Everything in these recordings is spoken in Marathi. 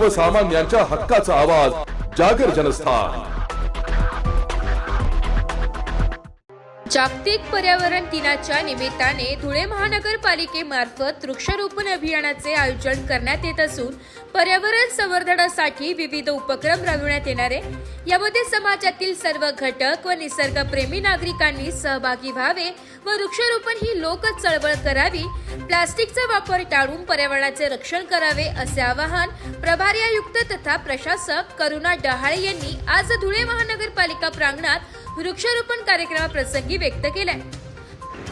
सर्वसामान्यांच्या हक्काचा आवाज जागर जनस्थान। जागतिक पर्यावरण दिनाच्या निमित्ताने धुळे महानगरपालिकेमार्फत वृक्षारोपण अभियानाचे आयोजन करण्यात येत असून पर्यावरण संवर्धनासाठी विविध उपक्रम राबविण्यात येणार आहे। यामध्ये समाजातील सर्व घटक व निसर्गप्रेमी नागरिकांनी सहभागी व्हावे व वृक्षारोपण ही लोक चळवळ करावी, प्लास्टिकचा वापर टाळून पर्यावरणाचे रक्षण करावे असे आवाहन प्रभारी आयुक्त तथा प्रशासक करुणा डहाळे यांनी आज धुळे महानगरपालिका प्रांगणात वृक्षारोपण कार्यक्रमाप्रसंगी व्यक्त केले।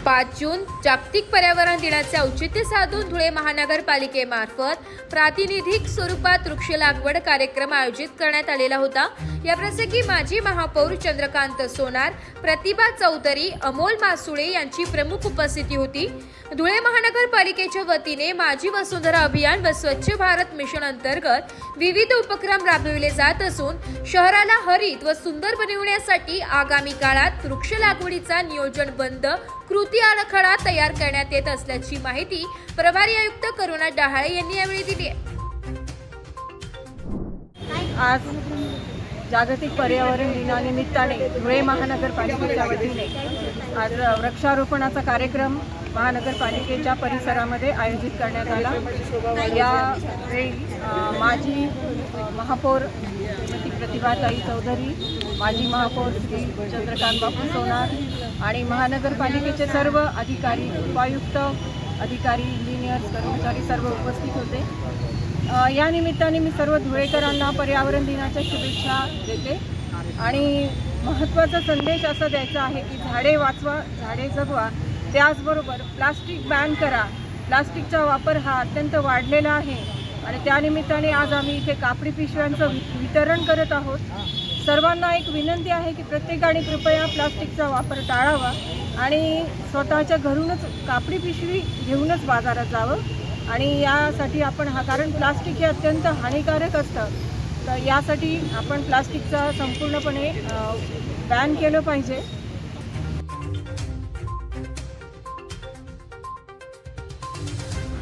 5 जून जागतिक पर्यावरण दिनाचे औचित्य साधून धुळे महानगरपालिकेमार्फत प्रातिनिधिक स्वरूपात वृक्ष लागवड कार्यक्रम आयोजित करण्यात आलेला होता। या प्रसंगी माजी महापौर चंद्रकांत सोनार, प्रतिभा चौधरी, अमोल मासुळे यांची प्रमुख उपस्थिती होती। धुळे महानगरपालिकेच्या वतीने माझी वसुंधरा अभियान व स्वच्छ भारत मिशन अंतर्गत विविध उपक्रम राबविले जात असून शहराला हरित व सुंदर बनविण्यासाठी आगामी काळात वृक्ष लागवडीचा नियोजनबद्ध कृती आराखडा तयार करण्यात येत असल्याची माहिती प्रभारी आयुक्त करुणा डहाळे यांनी यावेळी दिली आहे। आज जागतिक पर्यावरण दिनानिमित्ताने धुळे महानगरपालिकेच्या वतीने आज वृक्षारोपणाचा कार्यक्रम महानगरपालिकेच्या परिसरामध्ये आयोजित करण्यात आला। यावेळी माजी महापौर श्रीमती प्रतिभाताई चौधरी, माजी महापौर श्री चंद्रकांत बापू सोनार आणि महानगरपालिकेचे सर्व अधिकारी, उपायुक्त अधिकारी, इंजिनियर्स, कर्मचारी सर्व उपस्थित होते। या निमित्ताने मी सर्व धुळेकरांना पर्यावरण दिनाच्या शुभेच्छा देते आणि महत्त्वाचा संदेश असा द्यायचा आहे की झाडे वाचवा, झाडे जगवा, त्याचबरोबर प्लास्टिक बॅन करा। प्लास्टिकचा वापर हा अत्यंत वाढलेला आहे आणि त्यानिमित्ताने आज आम्ही इथे कापडी पिशव्यांचं वितरण करत आहोत। सर्वांना एक विनंती आहे की प्रत्येकाने कृपया प्लास्टिकचा वापर टाळावा आणि स्वतःच्या घरूनच कापडी पिशवी घेऊनच बाजारात जावं आणि यासाठी आपण कारण प्लास्टिक हे अत्यंत हानिकारक असतं, तर यासाठी आपण प्लास्टिकचा संपूर्णपणे बॅन केलं पाहिजे।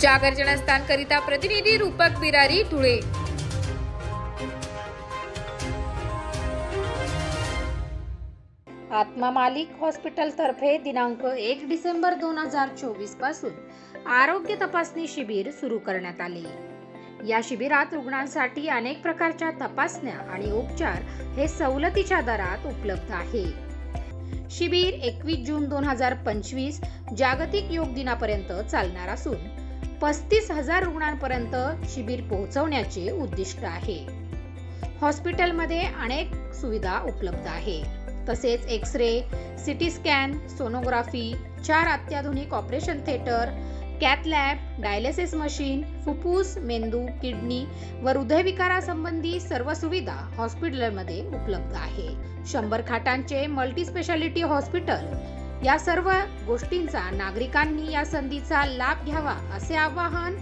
जागर जनस्थान करिता प्रतिनिधी रूपक बिरारी, धुळे। आत्मा मालिक हॉस्पिटल तर्फे दिनांक 1 डिसेंबर 2024 पासून आरोग्य तपासणी शिबिर सुरू करण्यात आले। या शिबिरात रुग्णांसाठी अनेक प्रकारच्या तपासण्या आणि उपचार हे सवलतीच्या दरात उपलब्ध आहे। शिबिर 21 जून 2025 जागतिक योग दिनापर्यंत चालणार असून 35,000 रुग्णांपर्यंत शिबिर पोहोचवण्याचे उद्दिष्ट आहे। हॉस्पिटलमध्ये अनेक सुविधा उपलब्ध आहे, तसेच एक्स-रे, सिटी स्कॅन, सोनोग्राफी, 4 अत्याधुनिक operation theatre, cath lab, dialysis machine, फुफ्फुस, मेंदू, किडनी व हृदयविकारासंबंधी सर्व सुविधा हॉस्पिटलमध्ये उपलब्ध आहे। 100 खाटांचे मल्टी स्पेशालिटी हॉस्पिटल। या सर्व गोष्टींचा नागरिकांनी या संधीचा लाभ घ्यावा असे आवाहन